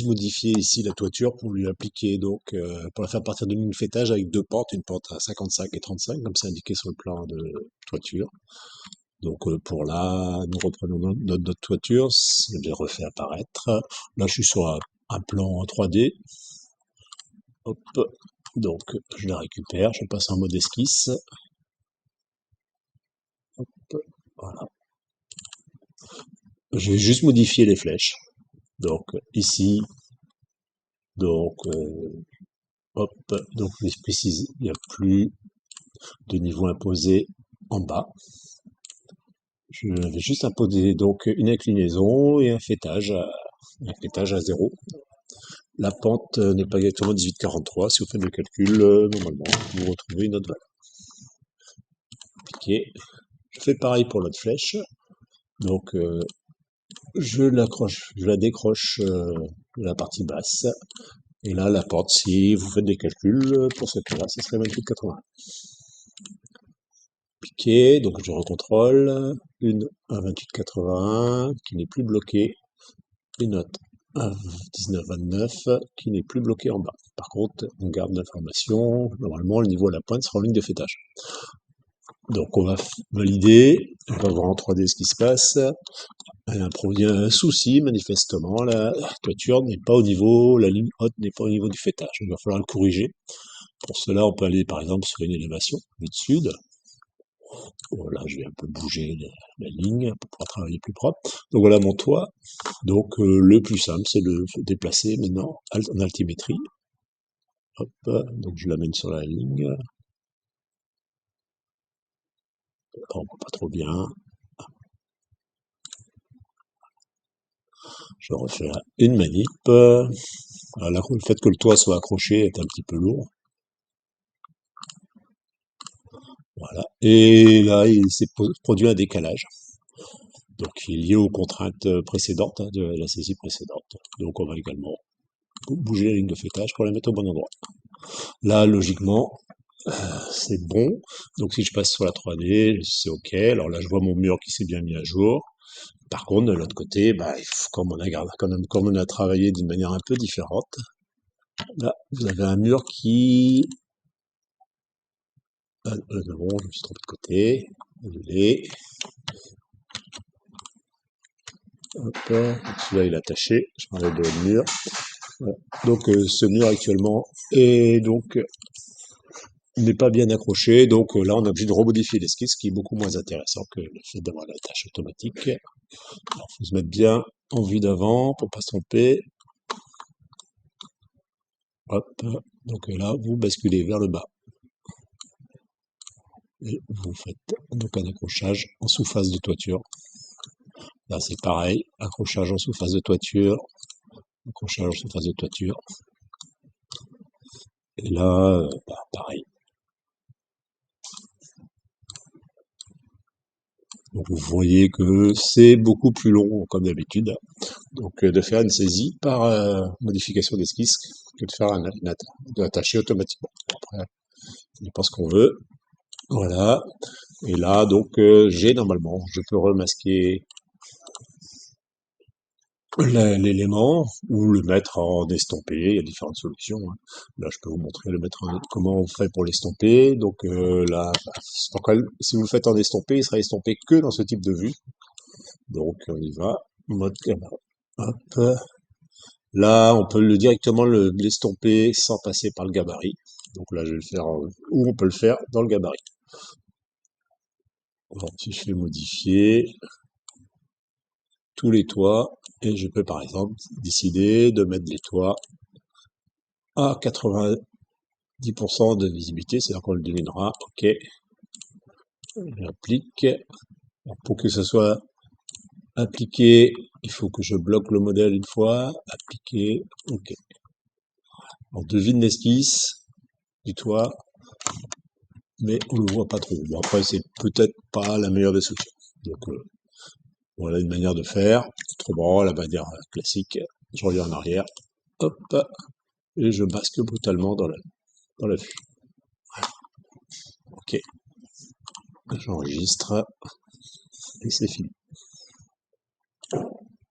modifier ici la toiture pour lui appliquer donc pour la faire partir d'une ligne de fêtage avec deux pentes, une pente à 55 et 35 comme c'est indiqué sur le plan de toiture. Donc pour là, nous reprenons notre toiture, je l'ai refait apparaître. Là je suis sur un plan en 3D. Hop, donc je la récupère, je passe en mode esquisse. Hop, voilà. Je vais juste modifier les flèches. Donc ici, donc hop, donc je précise, il n'y a plus de niveau imposé en bas. Je vais juste imposer donc une inclinaison et un fêtage à 0. La pente n'est pas exactement 18,43. Si vous faites le calcul, normalement, vous retrouvez notre valeur. Appliquer. Je fais pareil pour l'autre flèche. Donc, je la décroche de la partie basse. Et là, la pente, si vous faites des calculs, pour ce cas-là, ce serait 28,80. Piqué, donc je recontrôle. Une à 28,81 qui n'est plus bloquée. Une note à 19,29 qui n'est plus bloquée en bas. Par contre, on garde l'information. Normalement, le niveau à la pointe sera en ligne de fêtage. Donc on va valider, on va voir en 3D ce qui se passe. Il y a un souci, manifestement, la toiture n'est pas au niveau, la ligne haute n'est pas au niveau du fêtage. Il va falloir le corriger. Pour cela, on peut aller par exemple sur une élévation, vue de sud. Voilà, je vais un peu bouger la ligne pour pouvoir travailler plus propre. Donc voilà mon toit. Donc le plus simple, c'est de le déplacer maintenant en altimétrie. Hop, donc je l'amène sur la ligne. On voit pas trop bien. Je refais une manip. Voilà, le fait que le toit soit accroché est un petit peu lourd. Voilà. Et là, il s'est produit un décalage. Donc, qui est lié aux contraintes précédentes, de la saisie précédente. Donc, on va également bouger la ligne de fêtage pour la mettre au bon endroit. Là, logiquement, c'est bon. Donc, si je passe sur la 3D, c'est OK. Alors là, je vois mon mur qui s'est bien mis à jour. Par contre, de l'autre côté, comme on a travaillé d'une manière un peu différente, là, vous avez un mur qui... non, je me suis trompé de côté. Désolé. Hop, celui-là il est attaché. Je m'enlève de le mur. Voilà. Donc ce mur actuellement est donc n'est pas bien accroché. Donc là, on est obligé de remodifier l'esquisse, ce qui est beaucoup moins intéressant que le fait d'avoir la tâche automatique. Alors, faut se mettre bien en vue d'avant pour pas se tromper. Hop. Donc là, vous basculez vers le bas. Et vous faites donc un accrochage en sous-face de toiture. Là, c'est pareil. Accrochage en sous-face de toiture. Accrochage en sous-face de toiture. Et là, pareil. Donc vous voyez que c'est beaucoup plus long, comme d'habitude, donc de faire une saisie par modification d'esquisse que de faire d'attacher automatiquement. Après, on dépend ce qu'on veut. Voilà. Et là, donc, j'ai normalement, je peux remasquer l'élément ou le mettre en estompé. Il y a différentes solutions, hein. Là, je peux vous montrer comment on fait pour l'estomper. Donc là, si vous le faites en estompé, il sera estompé que dans ce type de vue. Donc on y va, mode caméra. Hop. Là, on peut directement l'estomper sans passer par le gabarit. Donc là, je vais le faire, ou on peut le faire dans le gabarit. Alors, si je fais modifier tous les toits, et je peux par exemple décider de mettre les toits à 90% de visibilité, c'est-à-dire qu'on le devinera, ok, j'applique. Pour que ce soit appliqué, il faut que je bloque le modèle une fois, appliquer, ok. On devine l'esquisse du toit, mais on le voit pas trop. Bon, après, c'est peut-être pas la meilleure des solutions. Donc, voilà une manière de faire. Autrement, la manière classique, je reviens en arrière, hop, et je basque brutalement dans la vue. Ok, j'enregistre, et c'est fini.